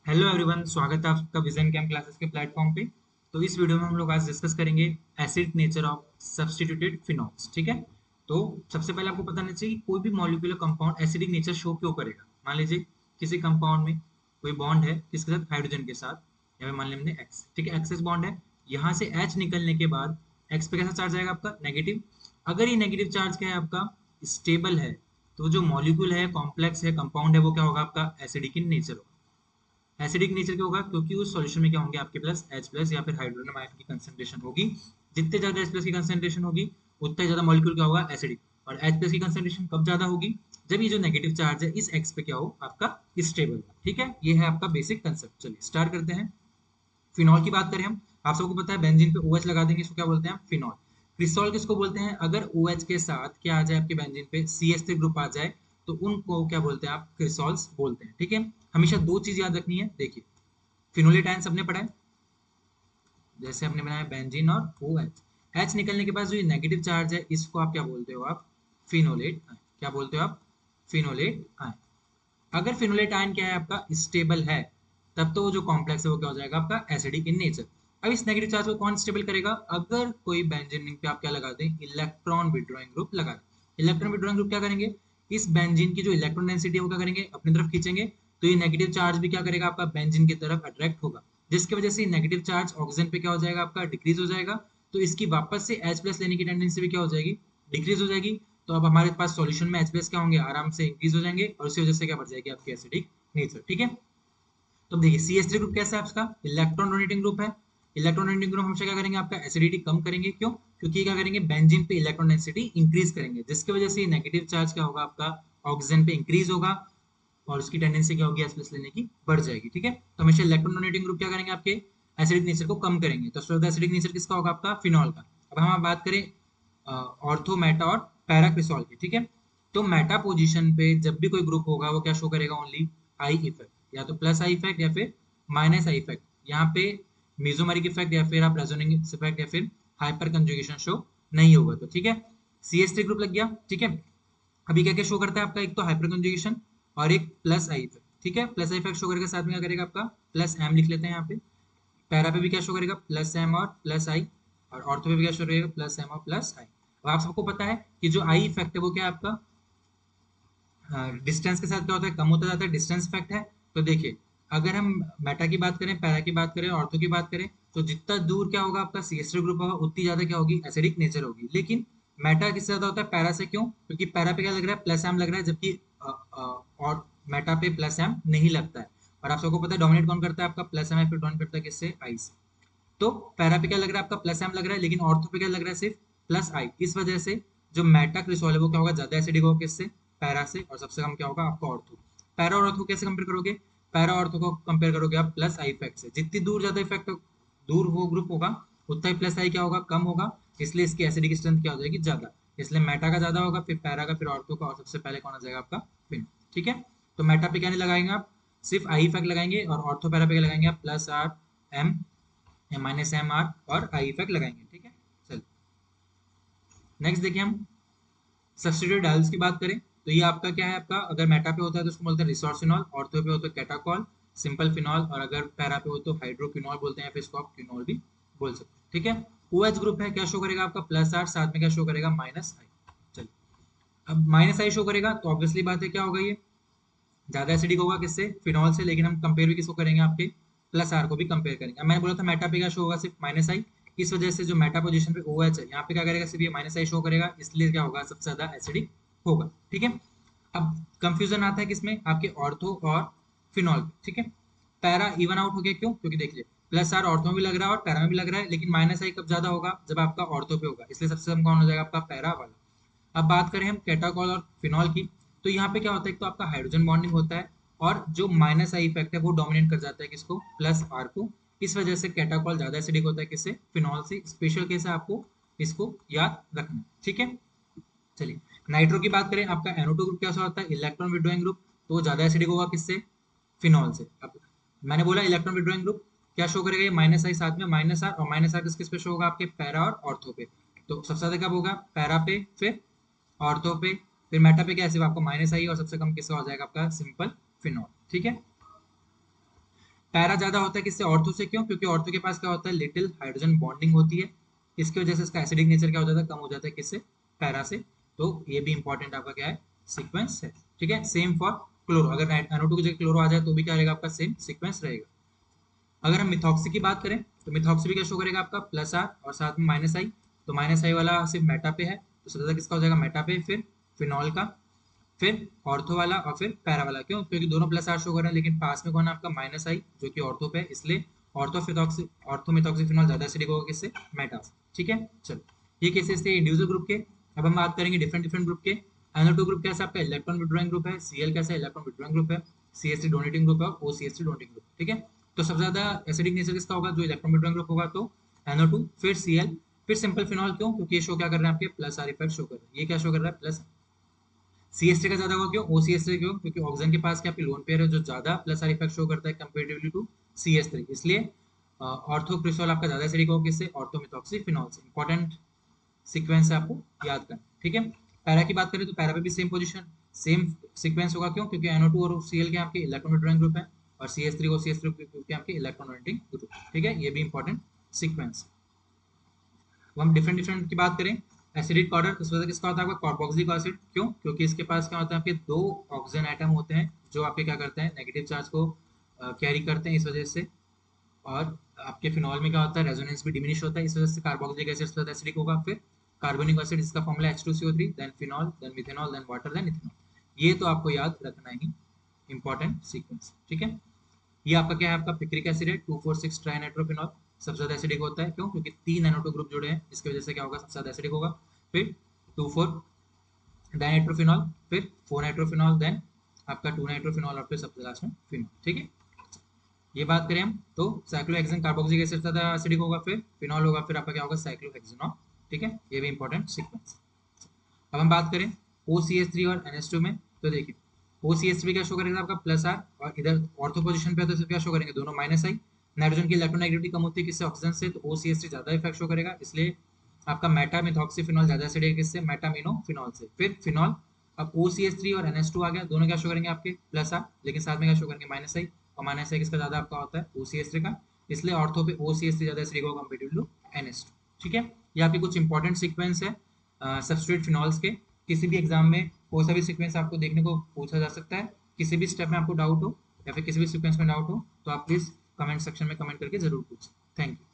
Hello everyone, स्वागत है आपका विजन कैम क्लासेस के प्लेटफॉर्म पे। तो इस वीडियो में हम लोग आज डिस्कस करेंगे acid nature of substituted phenols. ठीक है। तो सबसे पहले आपको पता होना चाहिए कि कोई भी molecular compound acidic nature show क्यों करेगा। मान लीजिए किसी कंपाउंड में कोई बॉन्ड है किसके साथ, हाइड्रोजन के साथ। या मान लें हमने एक्स, ठीक है, एक्सेस बॉन्ड है। यहाँ से एच निकलने के बाद एक्स पे कैसा चार्ज आएगा आपका, नेगेटिव। अगर ये नेगेटिव चार्ज क्या है आपका, स्टेबल है, तो जो मॉलिक्यूल है, कॉम्प्लेक्स है, कंपाउंड है, वो क्या होगा आपका, एसिडिक इन नेचर होगा। एसिडिक नेचर क्या होगा, क्योंकि उस सॉल्यूशन में क्या होंगे आपके प्लस एच प्लस या फिर हाइड्रोजन आयन की कंसंट्रेशन होगी। जितने ज्यादा एच प्लस की कंसंट्रेशन होगी उतना ही ज्यादा मॉलिक्यूल क्या होगा, एसिडिक। और एच प्लस की कंसंट्रेशन कब ज्यादा होगी, जब ये जो नेगेटिव चार्ज है इस एक्स पे क्या हो आपका, स्टेबल। ठीक है, ये है आपका बेसिक कंसेप्ट। चलिए स्टार्ट करते हैं। फिनॉल की बात करें हम, आप सबको पता है बेंजीन पे OH लगा देंगे, इसको क्या बोलते हैं, फिनॉल। क्रिस्टॉल किसको बोलते हैं, अगर OH के साथ क्या आ जाए आपके बेंजीन पे, CH3 ग्रुप आ जाए, तो उनको क्या बोलते हैं आप, क्रिस्टॉल्स बोलते हैं। ठीक है। हमेशा दो चीज याद रखनी है, देखिए फिनोलेट आयन सबने पढ़ा है, जैसे हमने बनाया बेंजीन और OH। एच निकलने के बाद जो ये नेगेटिव चार्ज है इसको आप क्या बोलते हो, आप फिनोलेट आयन। क्या बोलते हो आप, फिनोलेट आयन। अगर फिनोलेट आयन क्या है आपका, स्टेबल है, तब तो वो जो कॉम्प्लेक्स है वो क्या हो जाएगा आपका, एसिडिक इन नेचर। अब इस नेगेटिव चार्ज को कौन स्टेबल करेगा, अगर कोई बेंजीन रिंग पे आप क्या लगा दें, इलेक्ट्रॉन विड्रॉइंग ग्रुप लगा दें। इलेक्ट्रॉन विड्रॉइंग ग्रुप क्या करेंगे, इस बेंजीन की जो इलेक्ट्रॉन डेंसिटी है वो क्या करेंगे, अपनी तरफ खींचेंगे। तो ये नेगेटिव चार्ज भी क्या करेगा आपका, बेंजीन की तरफ अट्रैक्ट होगा, जिसकी वजह से नेगेटिव चार्ज ऑक्सीजन पे क्या हो जाएगा आपका, डिक्रीज हो जाएगा। तो इसकी वापस से H प्लस लेने की टेंडेंसी भी क्या हो जाएगी, डिक्रीज हो जाएगी। तो अब हमारे पास सॉल्यूशन में H प्लस क्या होंगे, आराम से इंक्रीज हो जाएंगे, और उसी वजह से क्या बढ़ जाएगी आपकी एसिडिक नेचर। ठीक है। तो देखिए CH3 ग्रुप कैसा है आपका, इलेक्ट्रॉन डोनेटिंग ग्रुप है। इलेक्ट्रॉन डोनेटिंग ग्रुप हमेशा क्या करेंगे, आपका एसिडिटी कम करेंगे। क्यों, क्योंकि क्या करेंगे, बेंजीन पे इलेक्ट्रॉन डेंसिटी इंक्रीज करेंगे, जिसकी वजह से नेगेटिव चार्ज क्या होगा आपका, ऑक्सीजन पे इंक्रीज होगा, और उसकी टेंडेंसी क्या होगी, एच प्लस लेने की बढ़ जाएगी। ठीक है। तो हमेशा इलेक्ट्रॉन डोनेटिंग ग्रुप क्या करेंगे, आपके एसिडिक नेचर को कम करेंगे। तो सबसे एसिडिक नेचर किसका होगा आपका, फिनॉल का। अब हम बात करें ऑर्थो, मेटा और पैराक्रिसॉल की। ठीक है। तो मेटा पोजीशन पे जब भी कोई ग्रुप होगा वो क्या शो करेगा, ओनली आई इफेक्ट, या तो प्लस आई इफेक्ट या फिर माइनस आई इफेक्ट। यहाँ पे मेसोमेरिक इफेक्ट या फिर आप रेजोनेंस इफेक्ट या फिर हाइपर कंजुगेशन शो नहीं होगा। तो ठीक है, CH3 ग्रुप लग गया। ठीक है। अभी क्या क्या शो करता है आपका, एक तो हाइपर कंजुगेशन और एक प्लस आई इफेक्ट। ठीक है, प्लस आई इफेक्ट शो करके साथ में क्या करेगा आपका, प्लस एम लिख लेते हैं यहाँ पे। पैरा पे भी क्या शो करेगा, प्लस एम और प्लस आई। और ऑर्थो पे भी क्या शो करेगा, प्लस एम और प्लस आई। अब आप सबको पता है कि जो आई इफेक्ट है वो क्या है आपका, डिस्टेंस के साथ क्या होता है, कम होता जाता है, डिस्टेंस इफेक्ट है। तो देखिए, अगर हम मेटा की बात करें, पैरा की बात करें, ऑर्थो की बात करें, तो जितना दूर क्या होगा आपका CH3 ग्रुप होगा, उतनी ज्यादा क्या होगी, एसिडिक नेचर होगी। लेकिन मेटा किससे ज्यादा होता है, पैरा से। क्यों, क्योंकि पैरा पे क्या लग रहा है, प्लस एम लग रहा है, जबकि और मेटा पे प्लस एम नहीं लगता है। और आप सबको पता है डोमिनेट कौन करता है आपका, प्लस एम, फिर डोमिनेट करता है किससे, आई से। तो पैरा पे क्या लग रहा है आपका, प्लस एम लग रहा है, लेकिन ऑर्थो पे क्या लग रहा है, सिर्फ प्लस आई। इस वजह से जो मेटा क्रिसोल है वो क्या होगा, ज्यादा एसिडिक होगा किससे, पैरा से, और सबसे कम क्या होगा आपका, ऑर्थो। पैरा और ऑर्थो कैसे कंपेयर करोगे, पैरा ऑर्थो को कंपेयर करोगे आप प्लस आई इफेक्ट से। जितनी दूर ज्यादा इफेक्ट दूर वो ग्रुप होगा, उतना ही प्लस आई क्या होगा, कम होगा। इसलिए इसकी एसिडिक स्ट्रेंथ क्या हो जाएगी, ज्यादा। इसलिए मेटा का ज्यादा होगा, फिर पैरा का, फिर ऑर्थो का, और सबसे पहले कौन आ जाएगा आपका, फिन। ठीक है। तो मेटा पे क्या नहीं लगाएंगे आप, सिर्फ आई इफेक्ट लगाएंगे, और ऑर्थो पैरा पे क्या लगाएंगे आप, plus R M, minus M R और आई इफेक्ट लगाएंगे। ठीक है। चल नेक्स्ट देखिए हम सब्स्टिट्यूट डायल्स की बात करें, तो ये आपका क्या है, आपका अगर मेटा पे होता है तो उसको बोलते हैं रिसोर्सिनॉल, ऑर्थो पे होता है कैटाकॉल, सिंपल फिनॉल, और अगर पैरा पे हो तो हाइड्रोक्विनॉल बोलते हैं, या फिर इसको आप क्विनॉल भी बोल सकते हैं। ठीक है। OH ग्रुप है, क्या शो करेगा आपका, प्लस आर, साथ में क्या शो करेगा, माइनस आई। चलिए, अब माइनस आई शो करेगा तो ऑब्वियसली बात है क्या होगा, ये ज्यादा एसिडिक होगा किससे, फिनॉल से। लेकिन हम कंपेयर भी किसको करेंगे, आपके प्लस आर को भी कंपेयर करेंगे। अब मैंने बोला था मेटा पे क्या शो होगा, सिर्फ माइनस आई। इस वजह से जो मेटा पोजीशन पे OH है, यहाँ पे क्या करेगा, सिर्फ ये माइनस आई शो करेगा, इसलिए क्या होगा, सबसे ज्यादा एसिडिक होगा। ठीक है। अब कंफ्यूजन आता है किसमें, आपके ऑर्थो और फिनॉल पे। ठीक है। पैरा इवन आउट हो गया, क्यों, क्योंकि देखिए प्लस आर ऑर्थो में भी लग रहा है और पैरा में भी लग रहा है, लेकिन माइनस आई कब ज्यादा होगा, जब आपका ऑर्थो पे होगा, इसलिए सबसे कम कौन हो जाएगा आपका, पैरा वाला। अब बात करें हम कैटाकॉल और फिनॉल की, तो यहाँ पे क्या होता है, एक तो आपका हाइड्रोजन बॉन्डिंग होता है, और जो माइनस आई इफेक्ट है वो डोमिनेट कर जाता है किसको, प्लस आर को। इस वजह से कैटाकॉल ज्यादा एसिडिक होता है किससे, फिनॉल से। स्पेशल केस है, आपको इसको याद रखना। ठीक है। चलिए नाइट्रो की बात करें, आपका NO2 ग्रुप कैसा होता है, इलेक्ट्रॉन विड्रॉइंग ग्रुप, तो वो ज्यादा एसिडिक होगा किससे, फिनॉल से। अब मैंने बोला इलेक्ट्रॉन विड्रॉइंग ग्रुप क्या शो करेगा, ये माइनस आई, साथ में माइनस आर, और माइनस आर किस किस पे शो होगा, आपके पैरा और ऑर्थो पे। तो सबसे ज्यादा कब होगा, पैरा पे, फिर ऑर्थो पे, फिर मेटा पे क्या है, सिर्फ आपको माइनस आई, और सबसे कम किसका हो जाएगा आपका, सिंपल फिनॉल। ठीक है। पैरा ज्यादा होता है किससे, ऑर्थो से। क्यों? क्योंकि ऑर्थो के पास क्या होता है, लिटिल हाइड्रोजन बॉन्डिंग होती है, इसकी वजह से इसका एसिडिक नेचर क्या हो जाता है, कम हो जाता है किससे, पैरा से। तो ये भी इंपॉर्टेंट आपका क्या है, सीक्वेंस है। ठीक है, सेम फॉर क्लोरो, अगर NO2 की जगह क्लोरो आ जाए तो भी क्या रहेगा, आपका सेम सीक्वेंस रहेगा। अगर हम मिथॉक्सी की बात करें तो मिथॉक्सी भी क्या शो करेगा, आपका प्लस आर और साथ में माइनस आई। तो माइनस आई वाला सिर्फ मेटा पे है, तो सबसे ज्यादा किसका हो जाएगा, मेटा पे, फिर फिनॉल का, फिर ऑर्थो वाला और फिर पैरा वाला। क्यों? क्योंकि दोनों प्लस आर शो कर रहे हैं, लेकिन पास में कौन है आपका, माइनस आई, जो कि ऑर्थो पे है, इसलिए ऑर्थोमिथॉक्सीफिनॉल ज्यादा एसिडिक होगा किससे, मेटा से। ठीक है, चलो ये केसेस थे इंडिविजुअल ग्रुप के। अब हम बात करेंगे डिफरेंट डिफरेंट ग्रुप के। NO2 ग्रुप कैसा आपका, इलेक्ट्रॉन विड्रॉइंग ग्रुप है। Cl कैसा है, इलेक्ट्रॉन विड्रॉइंग ग्रुप है। CH3 डोनेटिंग ग्रुप है और OCH3 डोनेटिंग ग्रुप। ठीक है, तो सबसे ज्यादा एसिडिक नेचर किसका होगा, जो इलेक्ट्रॉन विड्रॉइंग ग्रुप होगा, तो NO2, फिर Cl, फिर सिंपल फिनॉल। क्यों? क्योंकि ये शो क्या कर रहे हैं आपके, प्लस आर इफेक्ट शो कर रहे हैं। ये क्या शो कर रहा है, प्लस। CH3 का ज्यादा होगा, क्यों? OCH3 क्यों? क्योंकि ऑक्सीजन के पास क्या आपकी लोन पेयर है जो ज्यादा प्लस आर इफेक्ट शो करता है कंपेरेटिवली टू CH3, इसलिए ऑर्थोक्रिसोल आपका ज्यादा एसिडिक होगा किससे, ऑर्थोमिथॉक्सी फिनॉल से। इंपॉर्टेंट सीक्वेंस है, आपको याद करना। ठीक है, पैरा की बात करें तो पैरा पे भी सेम पोजीशन, सेम सीक्वेंस होगा। क्यों? क्योंकि NO2 और Cl के आपके इलेक्ट्रॉन विड्रॉइंग ग्रुप है, और CH3 को CH3 के आपके इलेक्ट्रॉन डोनेटिंग ग्रुप। ठीक है, ये भी इंपॉर्टेंट सीक्वेंस। अब हम डिफरेंट डिफरेंट की बात करें, एसिडिक ऑर्डर, तो उसमें किसका होता है आपका, कार्बोक्सिलिक एसिड। क्यों? क्योंकि इसके पास क्या होता है, आपके दो ऑक्सीजन एटम होते हैं जो आपके क्या करते हैं, नेगेटिव चार्ज को कैरी करते हैं, इस वजह से। और आपके फिनॉल में क्या होता है, रेजोनेंस भी डिमिनिश होता है, इस वजह से कार्बोक्सिलिक एसिड ज्यादा एसिडिक होगा। फिर कार्बोनिक एसिड, इसका formula H2CO3, then phenol, then methanol, then water, then ethanol. ये तो आपको याद रखना ही इंपॉर्टेंट सीक्वेंस। ठीक है, ये आपका क्या है, आपका पिक्रिक एसिड है, 2,4,6 ट्राइनाइट्रोफिनॉल, सबसे ज्यादा एसिडिक होता है। क्यों? क्योंकि 3 NO2 ग्रुप जुड़े हैं, इसकी वजह से क्या होगा, सबसे ज्यादा एसिडिक होगा। फिर 2,4 डाइनाइट्रोफिनॉल, फिर 4 नाइट्रोफिनॉल, देन आपका 2 नाइट्रोफिनॉल, और फिर सबसे लास्ट में फिनॉल। ठीक है, ये बात करें हम तो साइक्लोहेक्सेन कार्बोक्सिलिक एसिड ज्यादा एसिडिक होगा, फिर फिनॉल होगा, फिर आपका क्या होगा, साइक्लोहेक्सेनॉल। ठीक है, ये भी इंपॉर्टेंट सीक्वेंस। अब हम बात करें OCH3 और NH2 में, तो देखिए OCH3 क्या शो करेगा आपका, प्लस आर, और इधर ऑर्थो पोजीशन पे है तो क्या शो करेंगे, दोनों माइनस आई। नाइट्रोजन की इलेक्ट्रोनेगेटिविटी कम होती है किससे, ऑक्सीजन से, तो OCH3 ज्यादा इफेक्ट शो करेगा, इसलिए आपका मेटा मिथॉक्सीफिनॉल ज्यादा एसिडिक है किससे, मेटामिनोफिनॉल से। फिर फिनॉल, अब OCH3 और NH2 आ गया, दोनों क्या शो करेंगे आपके, प्लस आर, लेकिन साथ में क्या शो करेंगे, माइनस आई। और माइनस आई किसका ज्यादा आपका होता है, OCH3 का, इसलिए ऑर्थो पे OCH3 ज्यादा एसिडिक होगा कंपेरेटिव टू NH2। ठीक है, ये आपके कुछ इंपॉर्टेंट सीक्वेंस है सब्स्ट्रेट फिनॉल्स के। किसी भी एग्जाम में कोई सा भी सीक्वेंस आपको देखने को पूछा जा सकता है, किसी भी स्टेप में आपको डाउट हो या फिर किसी भी सीक्वेंस में डाउट हो तो आप प्लीज कमेंट सेक्शन में कमेंट करके जरूर पूछें। Thank you.